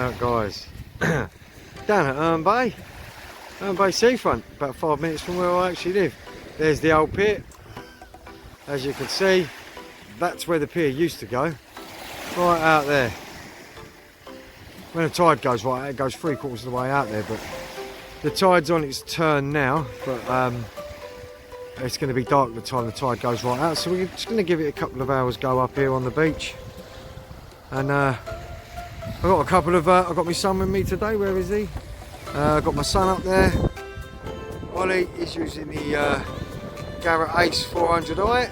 Right guys, down at Herne Bay seafront, about 5 minutes from where I actually live. There's the old pier. As you can see, that's where the pier used to go, right out there. When the tide goes right out, it goes 3/4 of the way out there, but the tide's on its turn now, but it's going to be dark by the time the tide goes right out, so we're just going to give it a couple of hours go up here on the beach. And I've got a couple of, I've got my son with me today. Where is he? I've got my son up there. Ollie is using the Garrett ACE 400i.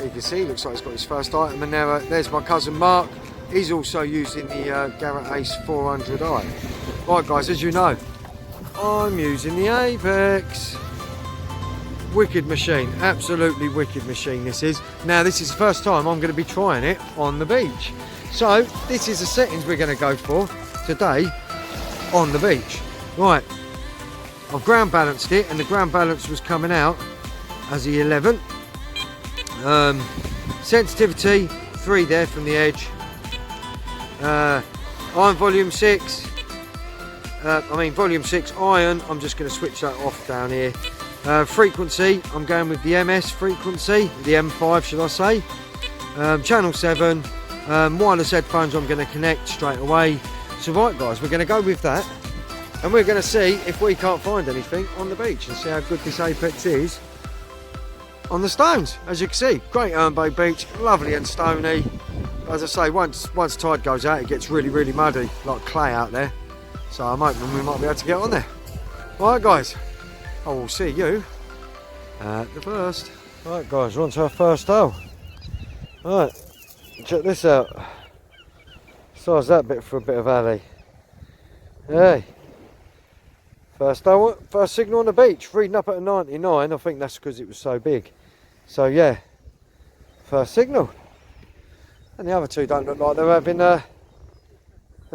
You can see, looks like he's got his first item. And now there's my cousin Mark. He's also using the Garrett ACE 400i. Right guys, as you know, I'm using the Apex. Wicked machine, absolutely wicked machine this is. Now this is the first time I'm going to be trying it on the beach. So this is the settings we're going to go for today on the beach. Right, I've ground balanced it, and the ground balance was coming out as the 11. Sensitivity 3 there from the edge. Iron volume 6. Volume 6 iron. I'm just going to switch that off down here. Frequency, I'm going with the MS frequency, the M5 should I say. Channel 7. Wireless headphones I'm going to connect straight away. So right guys, we're going to go with that, and we're going to see if we can't find anything on the beach and see how good this Apex is on the stones. As you can see, great Herne Bay beach, lovely and stony. As I say, once tide goes out, it gets really muddy, like clay out there. So I'm hoping we might be able to get on there. Right guys, I will see you at the first. Right guys, we're on to our first hole. Right, check this out. Size that bit for a bit of alley. Hey, first hole, first signal on the beach, reading up at a 99. I think that's because it was so big. So yeah, first signal. And the other two don't look like they're having they're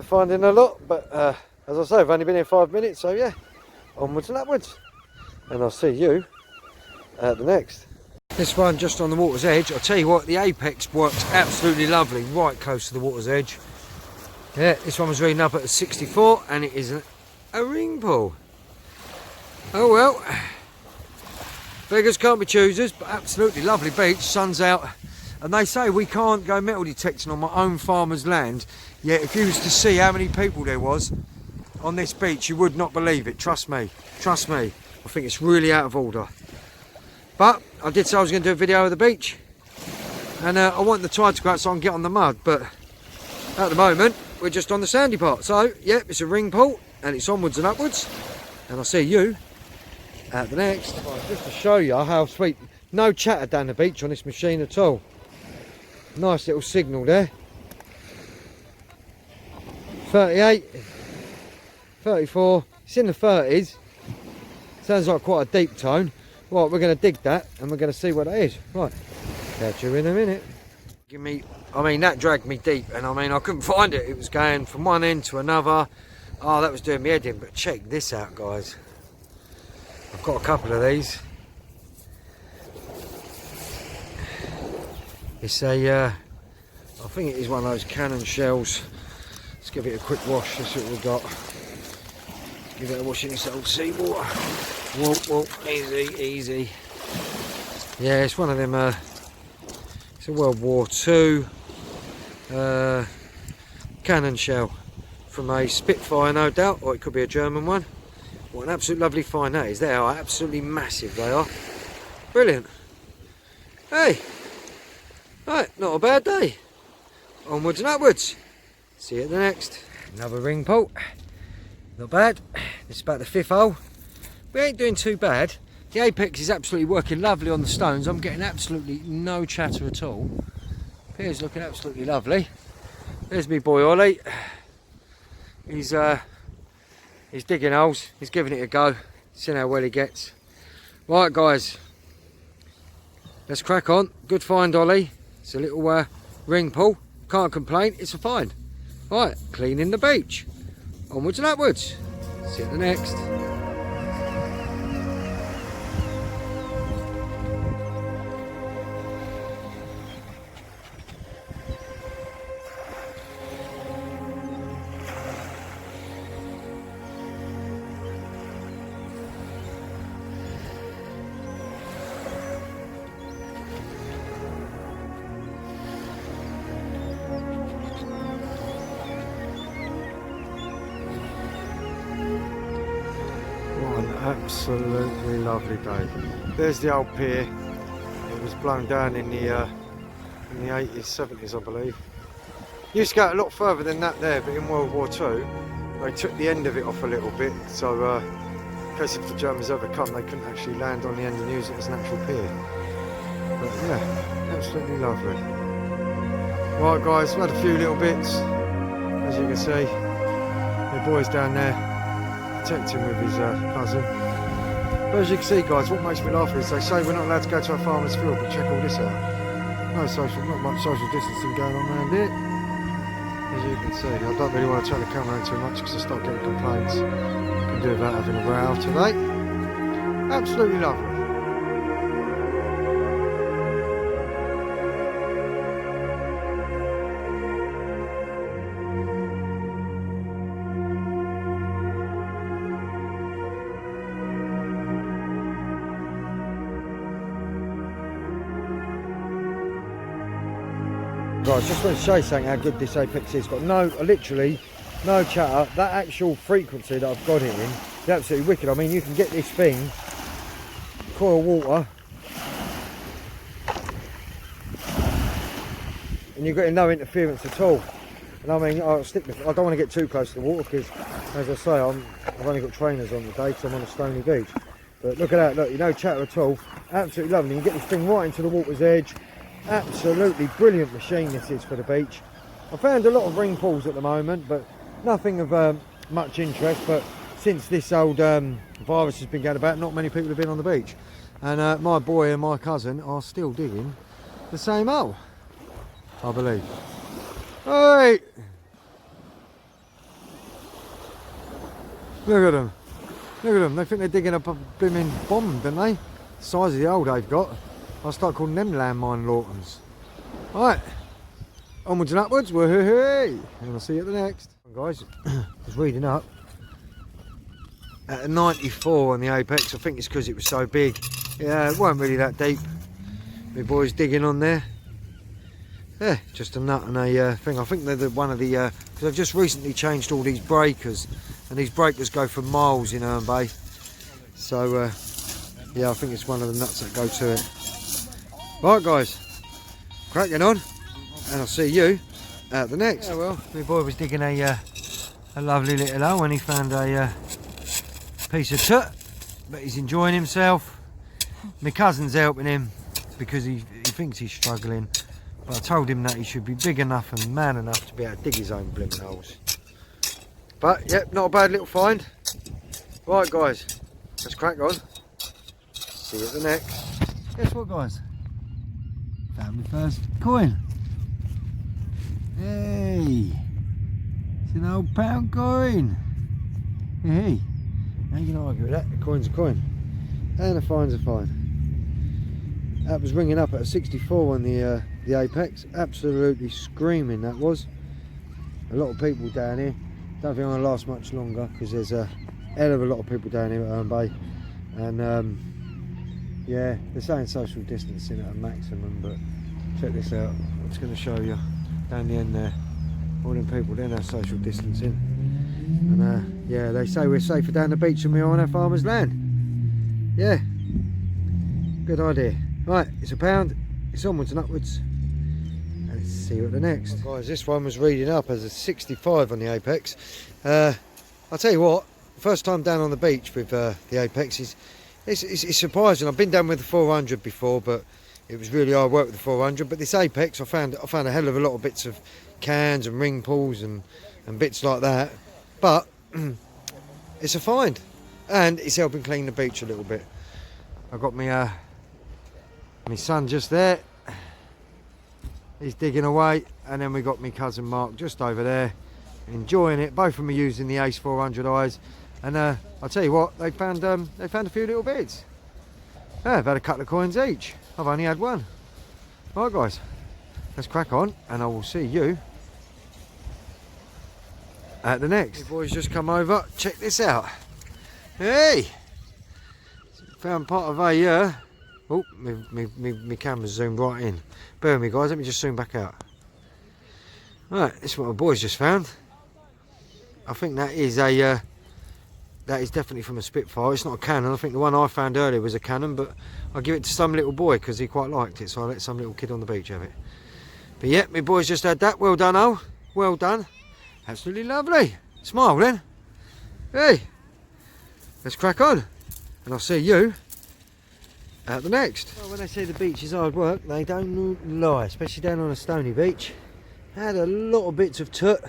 finding a lot, but as I say, I've only been here 5 minutes, so yeah, onwards and upwards. And I'll see you at the next. This one just on the water's edge. I'll tell you what, the Apex works absolutely lovely, right close to the water's edge. Yeah, this one was reading up at a 64, and it is a ring pull. Oh well, beggars can't be choosers, but absolutely lovely beach, sun's out. And they say we can't go metal detecting on my own farmer's land, yet if you was to see how many people there was on this beach, you would not believe it. Trust me, trust me. I think it's really out of order. But I did say I was going to do a video of the beach, and I want the tide to go out so I can get on the mud, but at the moment we're just on the sandy part. So yeah, it's a ring pull and it's onwards and upwards, and I'll see you at the next. Right, just to show you how sweet, no chatter down the beach on this machine at all. Nice little signal there. 38, 34, it's in the 30s. Sounds like quite a deep tone. Right, we're going to dig that and we're going to see what that is. Right, catch you in a minute. That dragged me deep, and I couldn't find it. It was going from one end to another. Oh, that was doing me head in. But check this out, guys. I've got a couple of these. It's a, I think it is one of those cannon shells. Let's give it a quick wash. Let's see what we've got. Give it a wash in this old seawater. Whoa, easy. Yeah, it's one of them, it's a World War II cannon shell from a Spitfire, no doubt, or it could be a German one. What an absolute lovely find that is. They are absolutely massive, they are. Brilliant. Hey, right, not a bad day. Onwards and upwards. See you at the next. Another ring pull. Not bad. This is about the 5th hole. We ain't doing too bad. The Apex is absolutely working lovely on the stones. I'm getting absolutely no chatter at all. Pier's looking absolutely lovely. There's me boy Ollie. He's digging holes. He's giving it a go. Seeing how well he gets. Right guys, let's crack on. Good find, Ollie. It's a little ring pull. Can't complain. It's a find. Right, cleaning the beach. Onwards and upwards. See you at the next. Absolutely lovely day. There's the old pier. It was blown down in the 80s, 70s, I believe. Used to go a lot further than that there, but in World War II, they took the end of it off a little bit. So, in case if the Germans ever come, they couldn't actually land on the end and use it as an actual pier. But yeah, absolutely lovely. Right, guys, we've had a few little bits, as you can see. The boy's down there protecting with his cousin. But as you can see, guys, what makes me laugh is they say we're not allowed to go to a farmer's field, but check all this out. Not much social distancing going on around here. As you can see, I don't really want to turn the camera around too much because I start getting complaints. Can do without having a row today. Absolutely lovely. Guys, just want to show you something how good this Apex is. Got literally no chatter. That actual frequency that I've got it in is absolutely wicked. I mean, you can get this thing, coil water, and you're getting no interference at all. And I mean, I don't want to get too close to the water because, as I say, I've only got trainers on today because I'm on a stony beach. But look at that, look, no chatter at all. Absolutely lovely. You can get this thing right into the water's edge. Absolutely brilliant machine this is for the beach. I found a lot of ring pools at the moment, but nothing of much interest. But since this old virus has been going about, not many people have been on the beach. And my boy and my cousin are still digging the same hole, I believe. Hey! Look at them. Look at them. They think they're digging up a blooming bomb, don't they? The size of the hole they've got. I'll start calling them landmine Lawtons. Alright, onwards and upwards, woohoo! And I'll see you at the next. Guys, I was reading up. At a 94 on the Apex, I think it's because it was so big. Yeah, it weren't really that deep. My boy's digging on there. Yeah, just a nut and a thing. I think they're one of the, because I've just recently changed all these breakers. And these breakers go for miles in U.K.M.D. Bay. So, yeah, I think it's one of the nuts that go to it. Right guys, cracking on, and I'll see you at the next. Yeah, well, my boy was digging a lovely little hole and he found a piece of tut, but he's enjoying himself. My cousin's helping him because he thinks he's struggling, but I told him that he should be big enough and man enough to be able to dig his own blimmin' holes. But, yep, not a bad little find. Right guys, let's crack on. See you at the next. Guess what guys? Found my first coin. Hey, it's an old pound coin. Hey, how you gonna argue with that? A coin's a coin, and a fine's a fine. That was ringing up at a 64 on the Apex. Absolutely screaming that was. A lot of people down here. Don't think I'm gonna last much longer because there's a hell of a lot of people down here at U.K.M.D. Bay, and yeah, they're saying social distancing at a maximum, but check this out. I'm just going to show you down the end there. All them people, they're now social distancing. And yeah, they say we're safer down the beach than we are on our farmer's land. Yeah, good idea. Right, it's a pound, it's onwards and upwards. And let's see you at the next. Well, guys, this one was reading up as a 65 on the Apex. I'll tell you what, first time down on the beach with the Apex is it's surprising. I've been down with the 400 before, but it was really hard work with the 400. But this Apex, I found a hell of a lot of bits of cans and ring pulls and bits like that. But it's a find, and it's helping clean the beach a little bit. I've got my son just there. He's digging away, and then we got my cousin Mark just over there, enjoying it. Both of them are using the Ace 400 eyes. And I'll tell you what, they found a few little bits. Yeah, I've had a couple of coins each. I've only had one. Right guys, let's crack on and I will see you at the next. The boys just come over, check this out. Hey! Found part of a, oh, my camera's zoomed right in. Bear with me guys, let me just zoom back out. Right, this is what my boys just found. I think that is a that is definitely from a Spitfire. It's not a Canon. I think the one I found earlier was a Canon, but I'll give it to some little boy because he quite liked it, so I let some little kid on the beach have it. But yeah, my boys just had that. Well done, Al. Well done. Absolutely lovely. Smile then. Hey, let's crack on, and I'll see you at the next. Well, when they say the beach is hard work, they don't lie, especially down on a stony beach. Had a lot of bits of toot.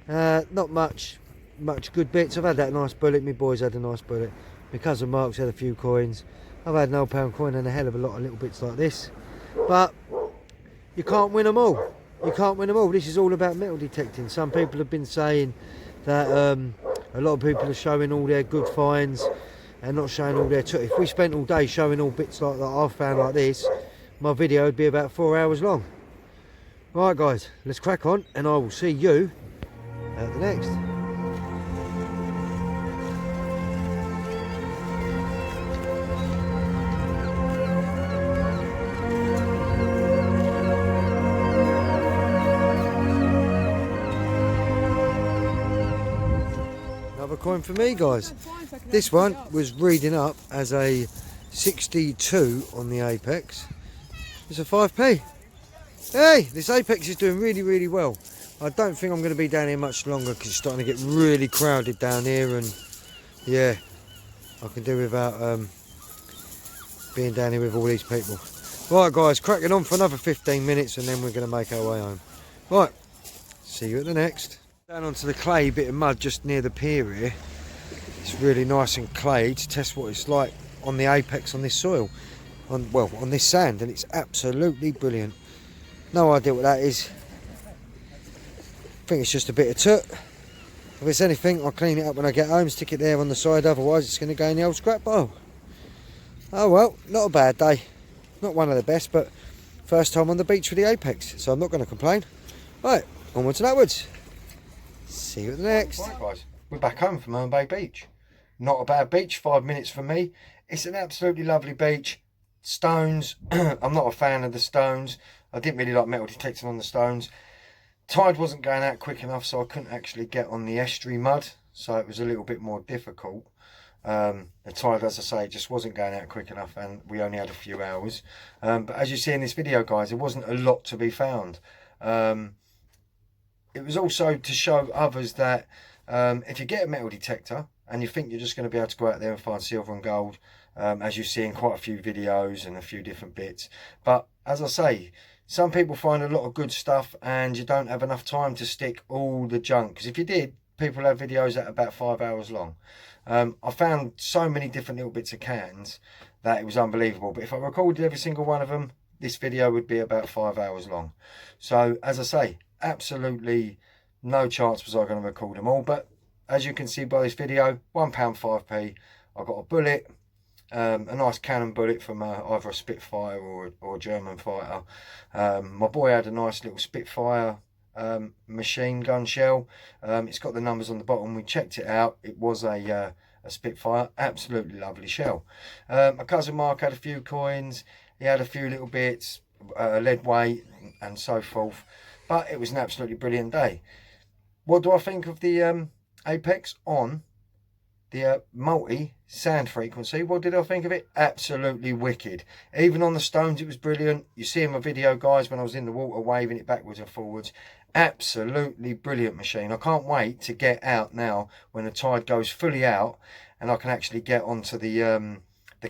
Not much good bits. I've had that nice bullet. My boys had a nice bullet. My cousin Mark's had a few coins. I've had an old pound coin and a hell of a lot of little bits like this. But you can't win them all. You can't win them all. This is all about metal detecting. Some people have been saying that a lot of people are showing all their good finds and not showing all their toot. If we spent all day showing all bits like that I've found like this, my video would be about 4 hours long. Right guys, let's crack on, and I will see you at the next. Another coin for me, guys. This one was reading up as a 62 on the Apex. It's a 5p. Hey, this Apex is doing really well. I don't think I'm going to be down here much longer because it's starting to get really crowded down here, and yeah, I can do without being down here with all these people. Right guys, cracking on for another 15 minutes and then we're going to make our way home. Right, see you at the next. Down onto the clay bit of mud just near the pier here. It's really nice and clayey to test what it's like on the Apex on this soil, on this sand, and it's absolutely brilliant. No idea what that is. I think it's just a bit of toot. If it's anything, I'll clean it up when I get home, stick it there on the side, otherwise it's going to go in the old scrap pile. Oh well, not a bad day. Not one of the best, but first time on the beach for the Apex, so I'm not going to complain. Right, onwards and upwards. See you at the next. Right guys, we're back home from Herne Bay Beach. Not a bad beach, 5 minutes for me. It's an absolutely lovely beach. Stones, I'm not a fan of the stones. I didn't really like metal detecting on the stones. Tide wasn't going out quick enough, so I couldn't actually get on the estuary mud, so it was a little bit more difficult. The tide, as I say, just wasn't going out quick enough, and we only had a few hours. But as you see in this video guys, there wasn't a lot to be found. It was also to show others that if you get a metal detector and you think you're just going to be able to go out there and find silver and gold, as you see in quite a few videos and a few different bits, but as I say, some people find a lot of good stuff and you don't have enough time to stick all the junk, because if you did, people have videos that are about 5 hours long. I found so many different little bits of cans that it was unbelievable, but if I recorded every single one of them, this video would be about 5 hours long. So as I say, absolutely no chance was I going to record them all, but as you can see by this video, £1 5p, I got a bullet, a nice cannon bullet from either a Spitfire or a German fighter. My boy had a nice little Spitfire machine gun shell. It's got the numbers on the bottom. We checked it out. It was a Spitfire. Absolutely lovely shell. My cousin Mark had a few coins. He had a few little bits, lead weight and so forth. But it was an absolutely brilliant day. What do I think of the Apex on the multi sand frequency? What did I think of it? Absolutely wicked. Even on the stones it was brilliant. You see in my video guys when I was in the water waving it backwards and forwards. Absolutely brilliant machine. I can't wait to get out now when the tide goes fully out and I can actually get onto the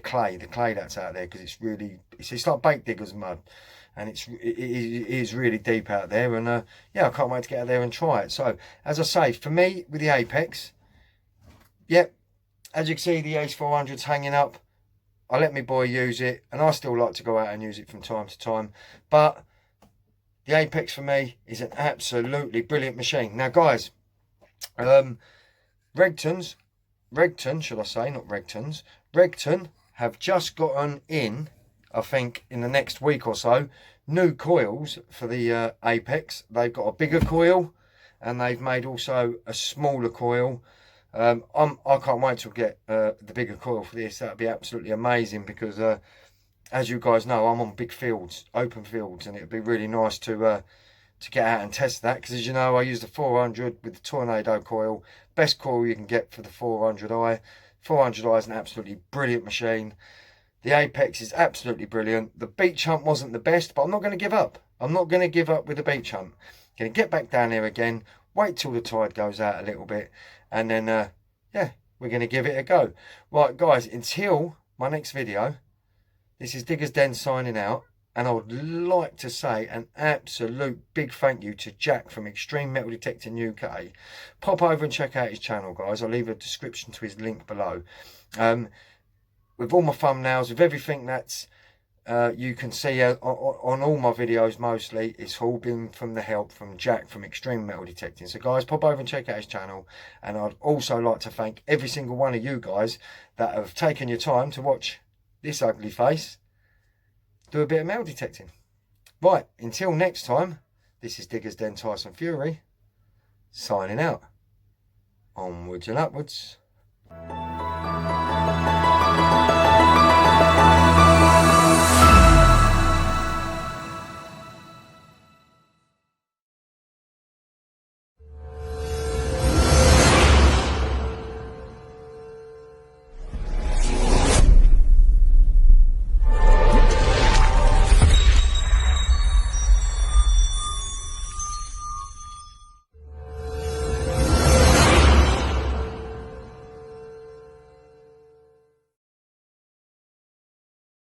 clay that's out there, because it's really, it's like baked diggers mud, and it is really deep out there, and yeah, I can't wait to get out there and try it. So as I say, for me with the Apex, yep, as you can see the Ace 400's hanging up. I let my boy use it, and I still like to go out and use it from time to time, but the Apex for me is an absolutely brilliant machine. Now guys, Regton have just gotten in, I think in the next week or so, new coils for the Apex. They've got a bigger coil and they've made also a smaller coil. I can't wait to get the bigger coil for this. That'd be absolutely amazing, because as you guys know, I'm on big fields, open fields, and it'd be really nice to to get out and test that, because as you know, I use the 400 with the Tornado coil. Best coil you can get for the 400i. 400i is an absolutely brilliant machine. The Apex is absolutely brilliant. The beach hunt wasn't the best, but I'm not going to give up. I'm not going to give up with the beach hunt. I'm going to get back down there again, wait till the tide goes out a little bit, and then, yeah, we're going to give it a go. Right, guys, until my next video, this is Digger's Den signing out, and I would like to say an absolute big thank you to Jack from Extreme Metal Detecting UK. Pop over and check out his channel, guys. I'll leave a description to his link below. With all my thumbnails, with everything that's you can see on all my videos, mostly it's all been from the help from Jack from Extreme Metal Detecting. So guys, pop over and check out his channel, and I'd also like to thank every single one of you guys that have taken your time to watch this ugly face do a bit of metal detecting. Right, until next time, this is Digger's Den Tyson Fury signing out. Onwards and upwards.